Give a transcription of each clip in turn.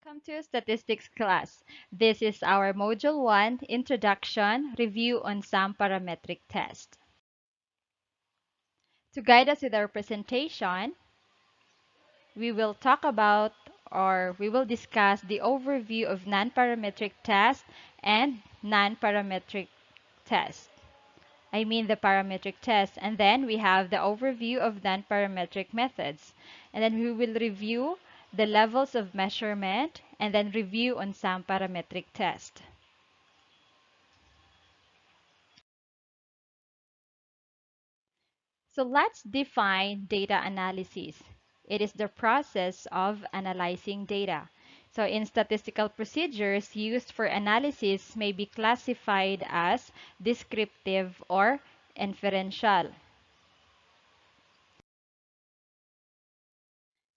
Welcome to Statistics class. This is our Module 1 Introduction Review on some Parametric Test. To guide us with our presentation, we will talk about or we will discuss the overview of non-parametric test and non-parametric test. I mean the parametric test, and then we have the overview of non-parametric methods. And then we will review the levels of measurement and then review on some parametric test. So let's define data analysis. It is the process of analyzing data. So in statistical procedures used for analysis may be classified as descriptive or inferential.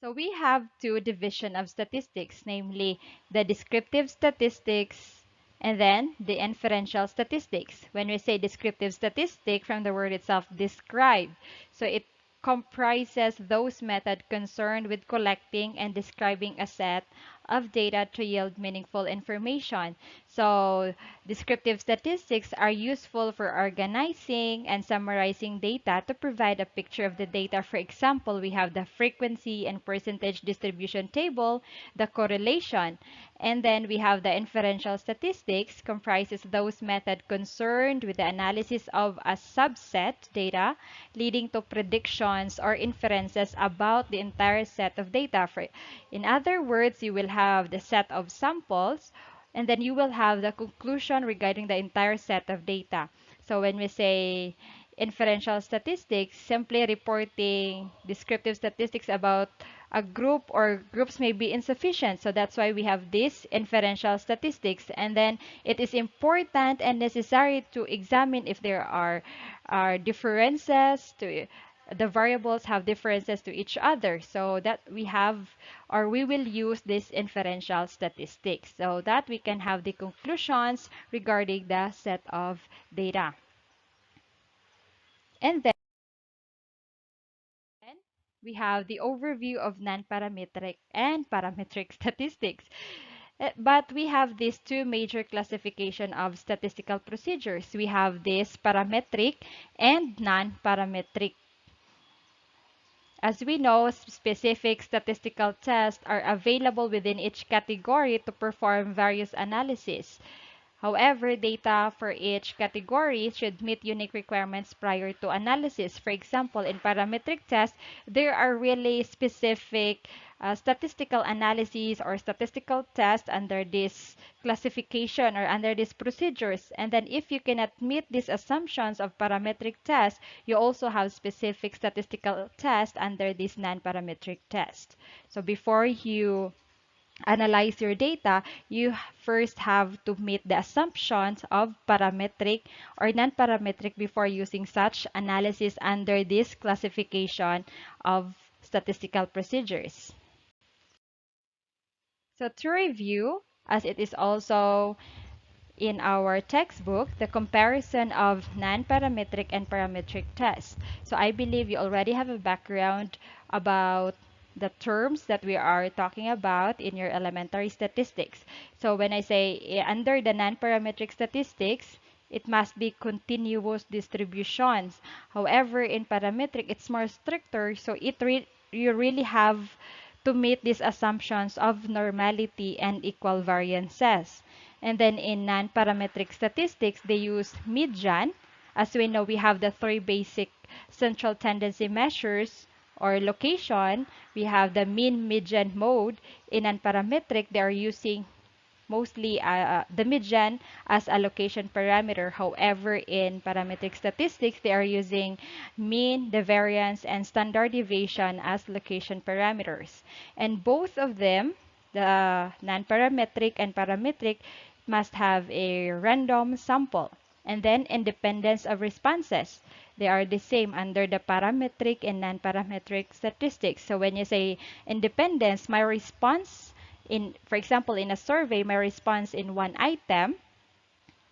So we have two divisions of statistics, namely the descriptive statistics and then the inferential statistics. When we say descriptive statistic, from the word itself, describe. So it comprises those methods concerned with collecting and describing a set of data to yield meaningful information. So descriptive statistics are useful for organizing and summarizing data to provide a picture of the data. For example, we have the frequency and percentage distribution table, the correlation, and then we have the inferential statistics comprises those methods concerned with the analysis of a subset data leading to predictions or inferences about the entire set of data. In other words, you will have the set of samples and then you will have the conclusion regarding the entire set of data. So when we say inferential statistics, simply reporting descriptive statistics about a group or groups may be insufficient. So that's why we have this inferential statistics. And then it is important and necessary to examine if there are differences to the variables have differences to each other, so that we have or we will use this inferential statistics so that we can have the conclusions regarding the set of data. And then we have the overview of non-parametric and parametric statistics. But we have these two major classification of statistical procedures. We have this parametric and non-parametric. As we know, specific statistical tests are available within each category to perform various analyses. However, data for each category should meet unique requirements prior to analysis. For example, in parametric tests, there are really specific statistical analyses or statistical tests under this classification or under these procedures. And then if you cannot meet these assumptions of parametric tests, you also have specific statistical tests under this non-parametric test. So before you analyze your data, you first have to meet the assumptions of parametric or non-parametric before using such analysis under this classification of statistical procedures. So to review, as it is also in our textbook, the comparison of non-parametric and parametric tests. So I believe you already have a background about the terms that we are talking about in your elementary statistics. So when I say under the non-parametric statistics, it must be continuous distributions. However, in parametric, it's more stricter, so you really have to meet these assumptions of normality and equal variances. And then in non-parametric statistics, they use median. As we know, we have the three basic central tendency measures or location. We have the mean, median, mode. In non-parametric, they are using mostly the median as a location parameter. However, in parametric statistics, they are using mean, the variance, and standard deviation as location parameters. And both of them, the non-parametric and parametric, must have a random sample. And then independence of responses. They are the same under the parametric and non-parametric statistics. So when you say independence, my response for example, in a survey, my response in one item,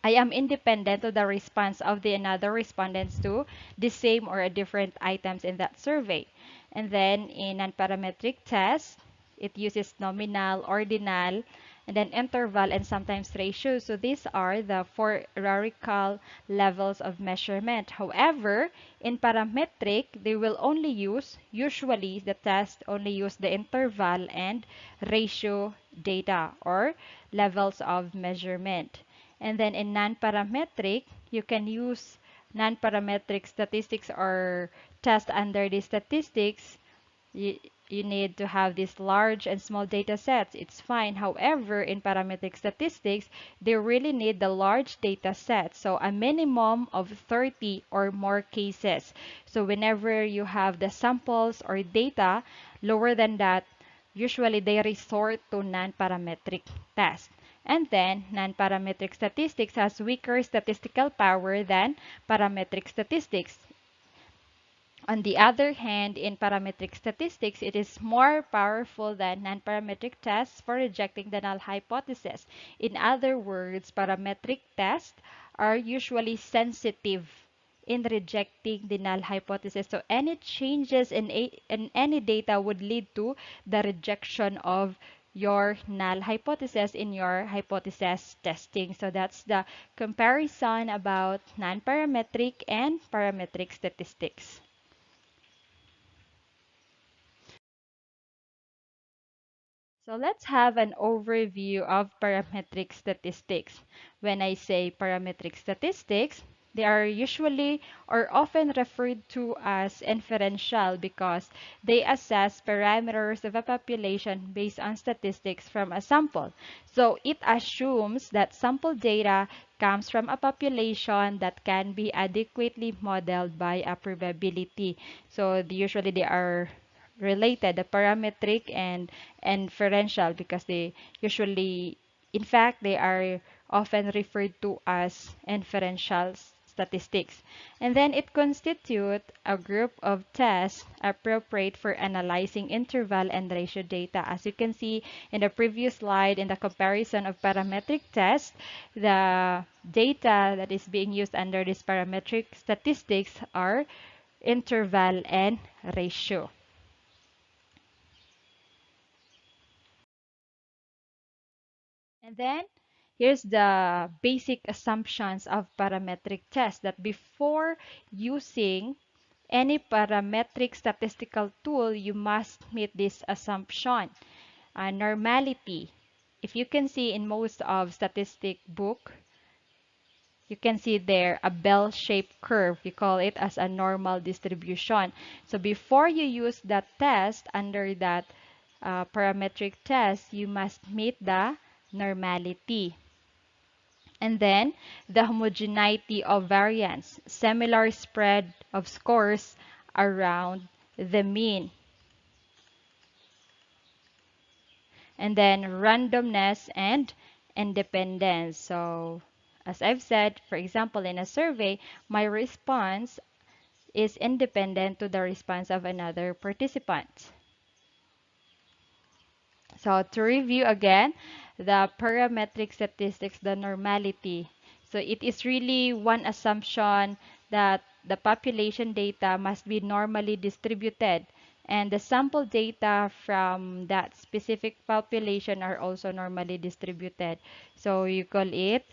I am independent of the response of the another respondents to the same or a different items in that survey. And then in non-parametric tests, It uses nominal, ordinal, and then interval, and sometimes ratio. So these are the four hierarchical levels of measurement. However, in parametric, they will only use, usually the test only use the interval and ratio data or levels of measurement. And then in non-parametric, you can use non-parametric statistics or test under the statistics. you, you need to have these large and small data sets. It's fine. However, in parametric statistics, they really need the large data set. So a minimum of 30 or more cases. So whenever you have the samples or data lower than that, usually they resort to non-parametric tests. And then, non-parametric statistics has weaker statistical power than parametric statistics. On the other hand, in parametric statistics, it is more powerful than non-parametric tests for rejecting the null hypothesis. In other words, parametric tests are usually sensitive in rejecting the null hypothesis. So any changes in any data would lead to the rejection of your null hypothesis in your hypothesis testing. So that's the comparison about non-parametric and parametric statistics. So let's have an overview of parametric statistics. When I say parametric statistics, they are usually or often referred to as inferential because they assess parameters of a population based on statistics from a sample. So it assumes that sample data comes from a population that can be adequately modeled by a probability. So usually they are related, the parametric and inferential, because they usually, in fact, they are often referred to as inferential statistics. And then it constitutes a group of tests appropriate for analyzing interval and ratio data. As you can see in the previous slide, in the comparison of parametric tests, the data that is being used under this parametric statistics are interval and ratio. And then here's the basic assumptions of parametric test, that before using any parametric statistical tool, you must meet this assumption. Normality. If you can see in most of statistic book, you can see there a bell-shaped curve. We call it as a normal distribution. So before you use that test under that parametric test, you must meet the normality. And then the homogeneity of variance, similar spread of scores around the mean. And then randomness and independence. So as I've said, for example, in a survey, my response is independent to the response of another participant. So to review again, the parametric statistics, the normality. So it is really one assumption that the population data must be normally distributed, and the sample data from that specific population are also normally distributed. So you call it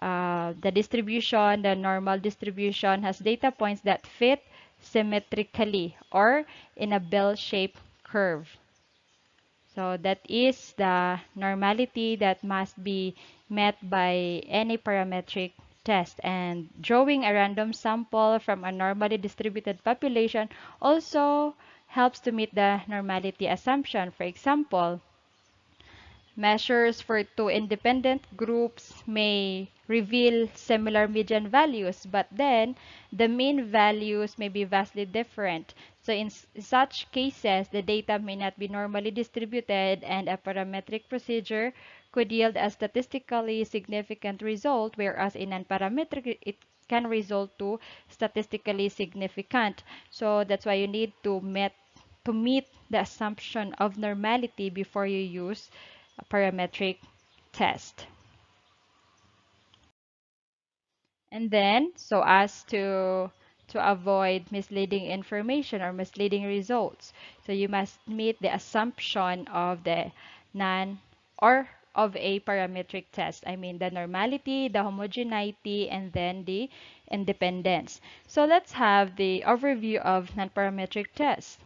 the distribution, the normal distribution has data points that fit symmetrically or in a bell-shaped curve. So that is the normality that must be met by any parametric test. And drawing a random sample from a normally distributed population also helps to meet the normality assumption. For example, measures for two independent groups may reveal similar median values, but then the mean values may be vastly different. So in such cases, the data may not be normally distributed, and a parametric procedure could yield a statistically significant result, whereas in non-parametric it can result to statistically significant. So that's why you need to meet the assumption of normality before you use a parametric test. And then, so as to to avoid misleading information or misleading results. So you must meet the assumption of the non or of a parametric test. I mean the normality, the homogeneity, and then the independence. So let's have the overview of non-parametric tests.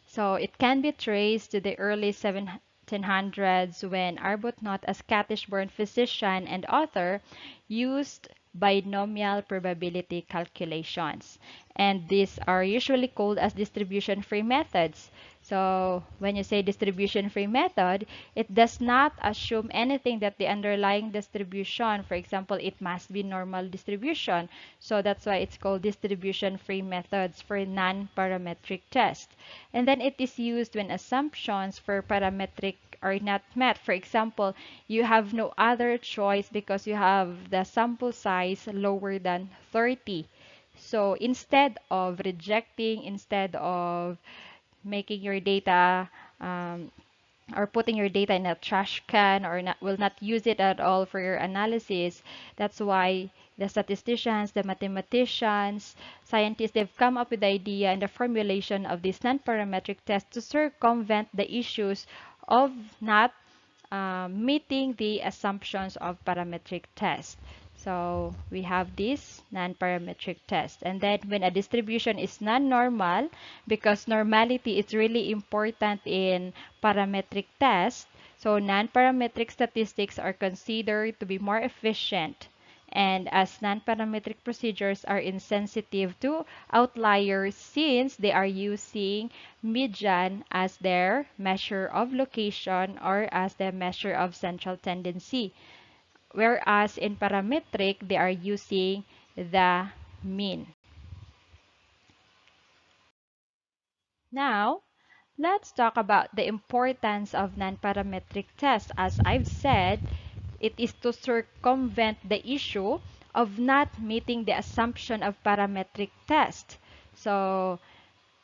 So it can be traced to the early 1700s when Arbuthnot, a Scottish-born physician and author, used binomial probability calculations. And these are usually called as distribution-free methods. So when you say distribution-free method, it does not assume anything that the underlying distribution, for example, it must be normal distribution. So that's why it's called distribution-free methods for non-parametric tests. And then it is used when assumptions for parametric are not met. For example, you have no other choice because you have the sample size lower than 30. So instead of making your data or putting your data in a trash can or not, will not use it at all for your analysis. That's why the statisticians, the mathematicians, scientists, they've come up with the idea and the formulation of this non-parametric test to circumvent the issues of not meeting the assumptions of parametric test. So we have this non-parametric test. And then when a distribution is non-normal, because normality is really important in parametric test, so non-parametric statistics are considered to be more efficient. And as non-parametric procedures are insensitive to outliers since they are using median as their measure of location or as the measure of central tendency. Whereas in parametric, they are using the mean. Now, let's talk about the importance of non-parametric tests. As I've said, it is to circumvent the issue of not meeting the assumption of parametric test. So,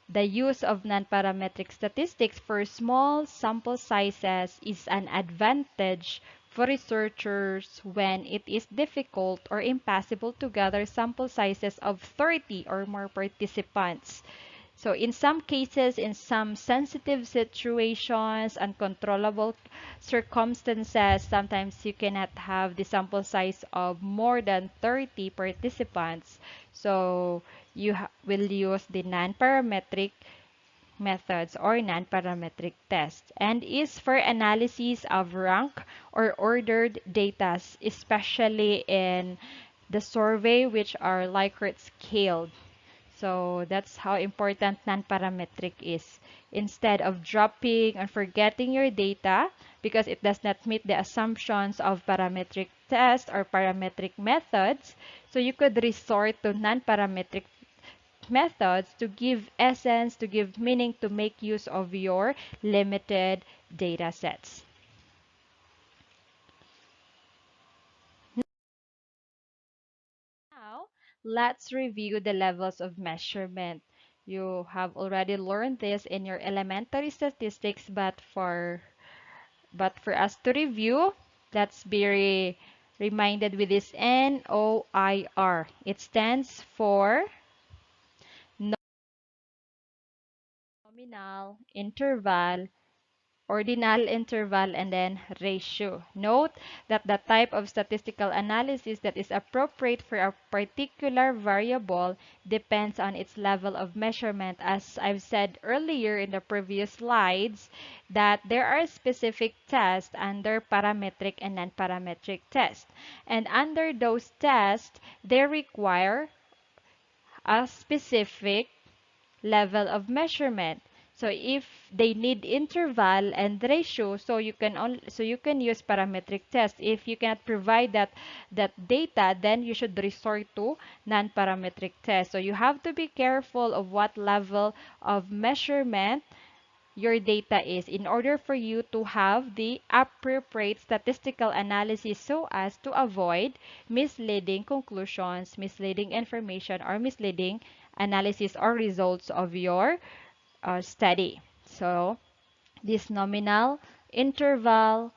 the use of non-parametric statistics for small sample sizes is an advantage for researchers when it is difficult or impossible to gather sample sizes of 30 or more participants. So in some cases, in some sensitive situations, uncontrollable circumstances, sometimes you cannot have the sample size of more than 30 participants. So you will use the non-parametric methods or non-parametric tests and is for analysis of rank or ordered data, especially in the survey which are Likert scaled. So that's how important non-parametric is. Instead of dropping and forgetting your data because it does not meet the assumptions of parametric tests or parametric methods, so you could resort to non-parametric methods to give essence, to give meaning, to make use of your limited data sets. Now, let's review the levels of measurement. You have already learned this in your elementary statistics, but for us to review, let's be reminded with this NOIR. It stands for nominal, interval, ordinal interval, and then ratio. Note that the type of statistical analysis that is appropriate for a particular variable depends on its level of measurement. As I've said earlier in the previous slides, that there are specific tests under parametric and non-parametric tests. And under those tests, they require a specific level of measurement. So if they need interval and ratio, so you can use parametric test. If you cannot provide that data, then you should resort to non-parametric test. So you have to be careful of what level of measurement your data is in order for you to have the appropriate statistical analysis so as to avoid misleading conclusions, misleading information, or misleading analysis or results of your study. So this nominal, interval,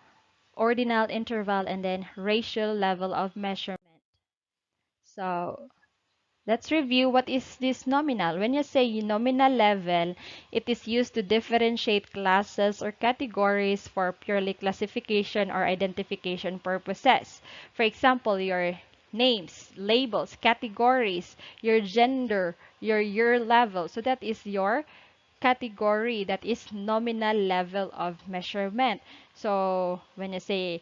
ordinal interval, and then ratio level of measurement. So Let's review what is this nominal. When you say nominal level, it is used to differentiate classes or categories for purely classification or identification purposes. For example, your names, labels, categories, your gender, your year level. So that is your category, that is nominal level of measurement. So when you say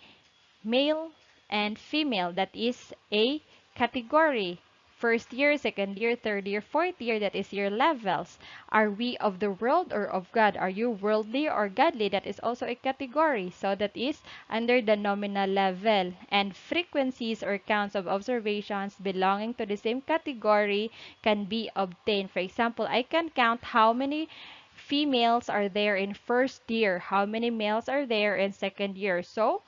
male and female, that is a category. First year, second year, third year, fourth year, that is your levels. Are we of the world or of God? Are you worldly or godly? That is also a category. So that is under the nominal level. And frequencies or counts of observations belonging to the same category can be obtained. For example, I can count how many females are there in first year, how many males are there in second year. So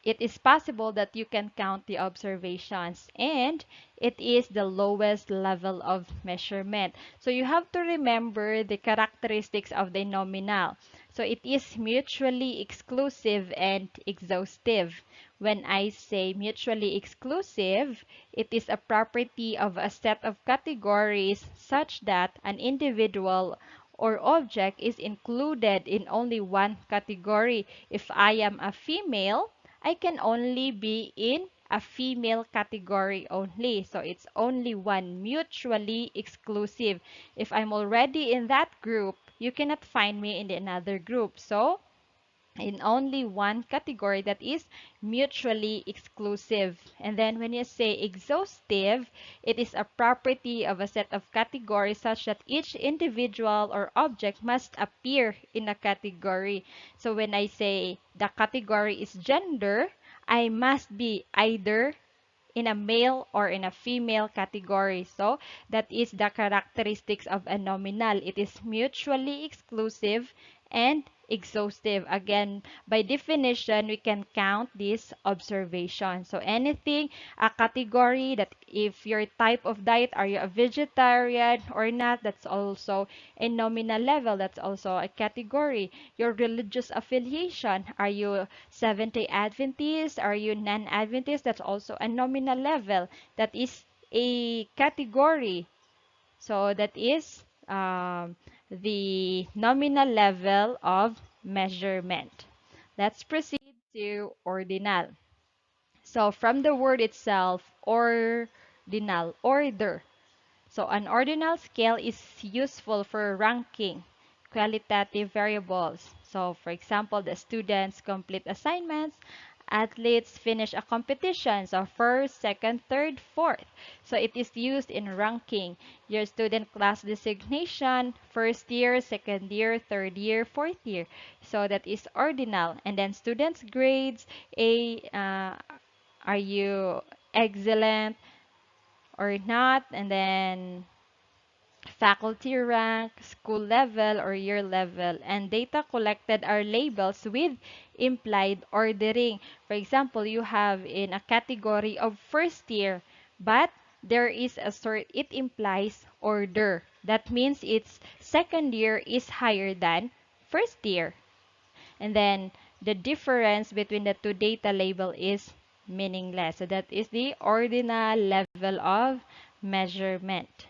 it is possible that you can count the observations, and it is the lowest level of measurement. So you have to remember the characteristics of the nominal. So it is mutually exclusive and exhaustive. When I say mutually exclusive, it is a property of a set of categories such that an individual or object is included in only one category. If I am a female, I can only be in a female category only. So it's only one, mutually exclusive. If I'm already in that group, you cannot find me in the another group. So in only one category, that is mutually exclusive. And then when you say exhaustive, it is a property of a set of categories such that each individual or object must appear in a category. So when I say the category is gender, I must be either in a male or in a female category. So that is the characteristics of a nominal. It is mutually exclusive and exhaustive. Again, by definition, we can count this observation. So anything, a category that if your type of diet, are you a vegetarian or not, that's also a nominal level. That's also a category. Your religious affiliation, are you Seventh-day Adventist? Are you non-Adventist? That's also a nominal level. That is a category. So that is the nominal level of measurement. Let's proceed to ordinal. So from the word itself, ordinal, order. So an ordinal scale is useful for ranking qualitative variables. So for example, the students complete assignments, athletes finish a competition. So first, second, third, fourth. So it is used in ranking your student class designation, first year, second year, third year, fourth year. So that is ordinal. And then students' grades, are you excellent or not? And then faculty rank, school level, or year level, and data collected are labels with implied ordering. For example, you have in a category of first year, but there is a sort, it implies order. That means its second year is higher than first year. And then the difference between the two data label is meaningless. So that is the ordinal level of measurement.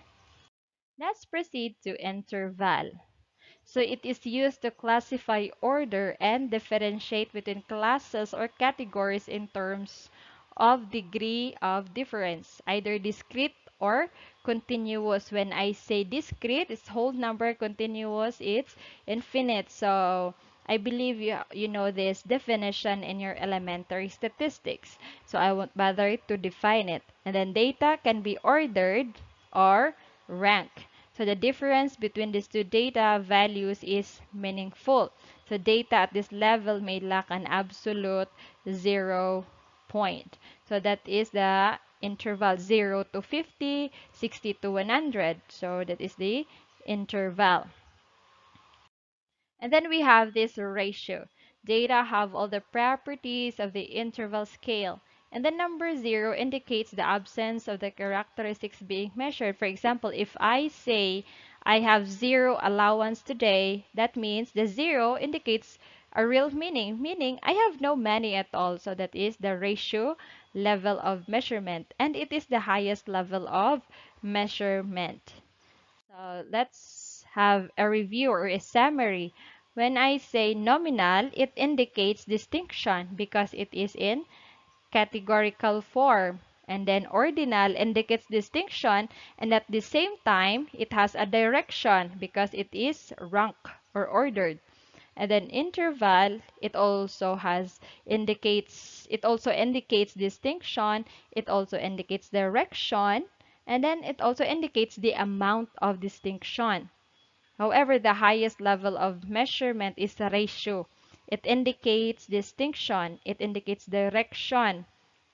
Let's proceed to interval. So it is used to classify, order, and differentiate between classes or categories in terms of degree of difference, either discrete or continuous. When I say discrete, it's whole number, continuous, it's infinite. So I believe you know this definition in your elementary statistics. So I won't bother to define it. And then data can be ordered or ranked. So the difference between these two data values is meaningful. So data at this level may lack an absolute 0 point. So that is the interval 0 to 50, 60 to 100. So that is the interval. And then we have this ratio. Data have all the properties of the interval scale. And the number 0 indicates the absence of the characteristics being measured. For example, if I say I have 0 allowance today, that means the 0 indicates a real meaning I have no money at all. So that is the ratio level of measurement, and it is the highest level of measurement. So let's have a review or a summary. When I say nominal, it indicates distinction because it is in categorical form. And then ordinal indicates distinction, and at the same time, it has a direction because it is rank or ordered. And then interval, it also indicates distinction, it also indicates direction, and then it also indicates the amount of distinction. However, the highest level of measurement is the ratio. It indicates distinction, it indicates direction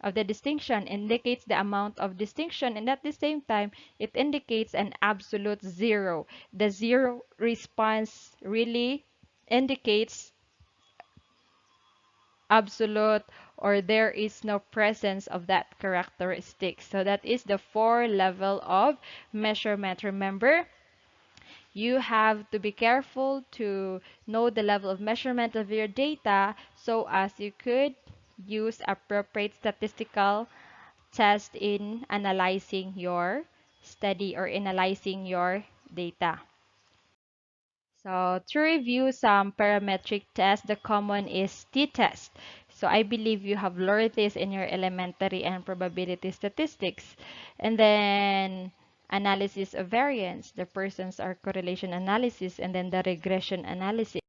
of the distinction, indicates the amount of distinction, and at the same time, it indicates an absolute zero. The zero response really indicates absolute, or there is no presence of that characteristic. So that is the four level of measurement. Remember, you have to be careful to know the level of measurement of your data so as you could use appropriate statistical test in analyzing your study or analyzing your data. So to review some parametric tests, the common is t-test. So I believe you have learned this in your elementary and probability statistics. And then analysis of variance, the persons are correlation analysis, and then the regression analysis.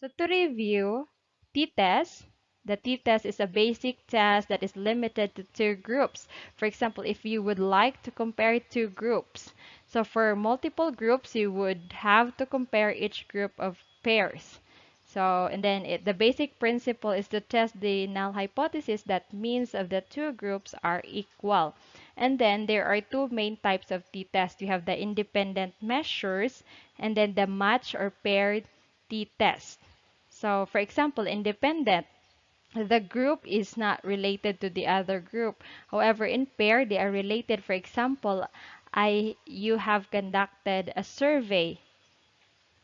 So to review, t-test, the t-test is a basic test that is limited to two groups. For example, if you would like to compare two groups, so for multiple groups, you would have to compare each group of pairs. So, and then the basic principle is to test the null hypothesis that means of the two groups are equal. And then there are two main types of t-test. You have the independent measures and then the match or paired t-test. So, for example, independent, the group is not related to the other group. However, in pair, they are related. For example, you have conducted a survey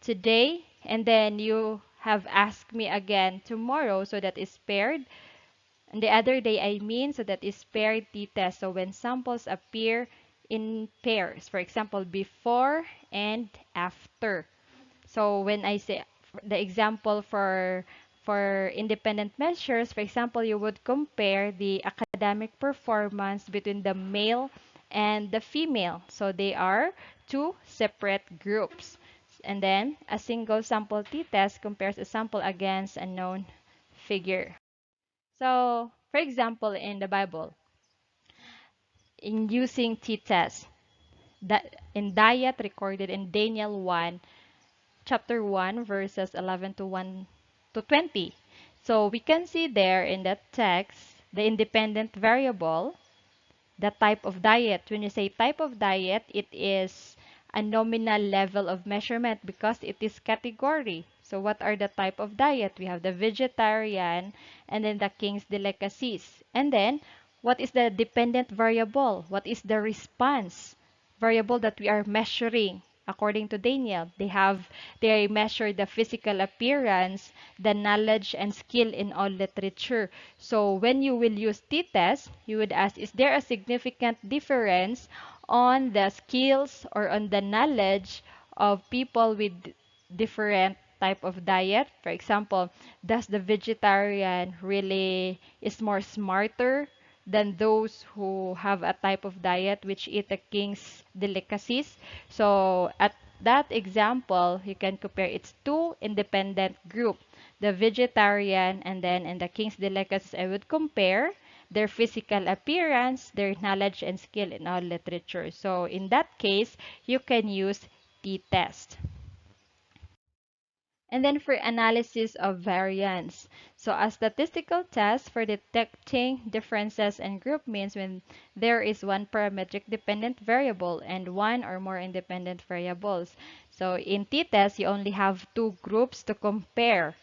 today, and then you have asked me again tomorrow, so that is paired. And the other day, I mean, so that is paired t-test. So when samples appear in pairs, for example, before and after. So when I say the example for independent measures, for example, you would compare the academic performance between the male and the female. So they are two separate groups. And then a single sample t-test compares a sample against a known figure. So, for example, in the Bible, in using t-test, that in diet recorded in Daniel 1, chapter 1 verses 11 to 1 to 20. So we can see there in that text the independent variable, the type of diet. When you say type of diet, it is a nominal level of measurement because it is category. So what are the type of diet? We have the vegetarian and then the king's delicacies. And then what is the dependent variable? What is the response variable that we are measuring? According to Daniel, they measure the physical appearance, the knowledge and skill in all literature. So when you will use t-test, you would ask, is there a significant difference on the skills or on the knowledge of people with different type of diet? For example, does the vegetarian really is more smarter than those who have a type of diet which eat the king's delicacies? So at that example, you can compare its two independent group, the vegetarian and then in the king's delicacies, I would compare their physical appearance, their knowledge and skill in all literature. So in that case, you can use t-test. And then for analysis of variance. So a statistical test for detecting differences in group means when there is one parametric dependent variable and one or more independent variables. So in t-test, you only have two groups to compare.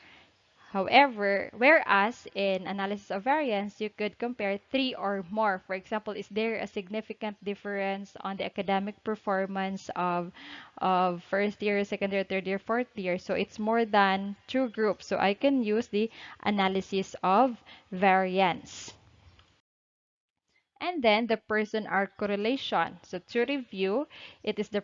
However, whereas in analysis of variance, you could compare three or more. For example, is there a significant difference on the academic performance of first year, second year, third year, fourth year? So it's more than two groups. So I can use the analysis of variance. And then the person arc correlation. So to review, it is the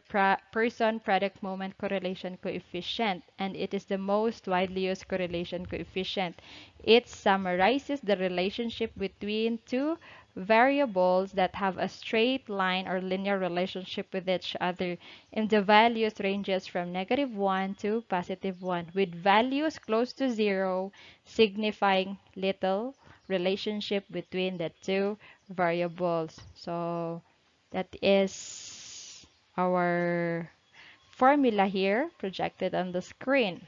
person product moment correlation coefficient, and it is the most widely used correlation coefficient. It summarizes the relationship between two variables that have a straight line or linear relationship with each other, and the values ranges from -1 to +1, with values close to 0 signifying little relationship between the two variables. So that is our formula here projected on the screen.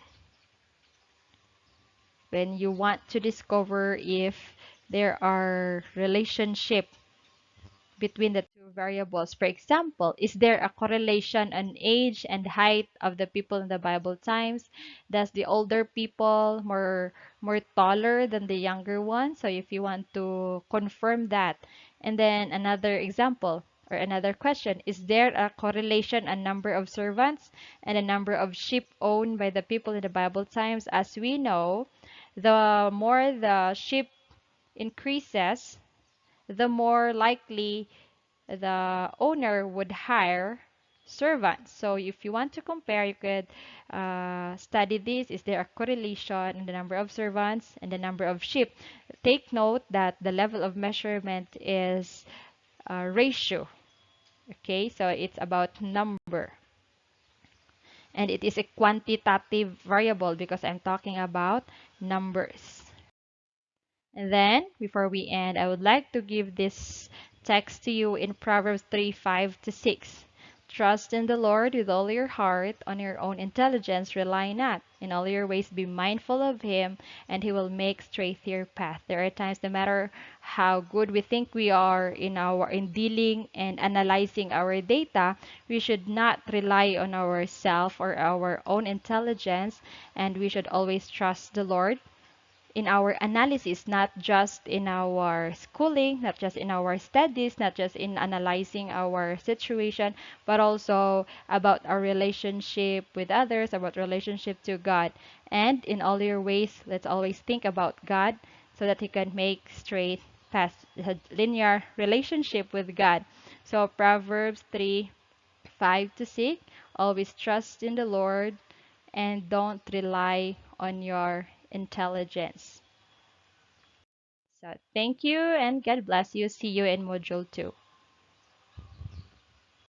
When you want to discover if there are relationship between the two variables. For example, is there a correlation on age and height of the people in the Bible times? Does the older people more taller than the younger one? So if you want to confirm that. And then another example or another question, is there a correlation on number of servants and the number of sheep owned by the people in the Bible times? As we know, the more the sheep increases, the more likely the owner would hire servants. So if you want to compare, you could study this. Is there a correlation in the number of servants and the number of sheep? Take note that the level of measurement is a ratio. Okay, so it's about number. And it is a quantitative variable because I'm talking about numbers. And then, before we end, I would like to give this text to you in Proverbs 3:5-6. Trust in the Lord with all your heart, on your own intelligence rely not. In all your ways be mindful of Him, and He will make straight your path. There are times, no matter how good we think we are in dealing and analyzing our data, we should not rely on ourselves or our own intelligence, and we should always trust the Lord in our analysis, not just in our schooling, not just in our studies, not just in analyzing our situation, but also about our relationship with others, about relationship to God. And in all your ways, let's always think about God so that He can make straight paths, a linear relationship with God. So Proverbs 3:5-6, always trust in the Lord and don't rely on your intelligence. So thank you and God bless you. See you in module 2.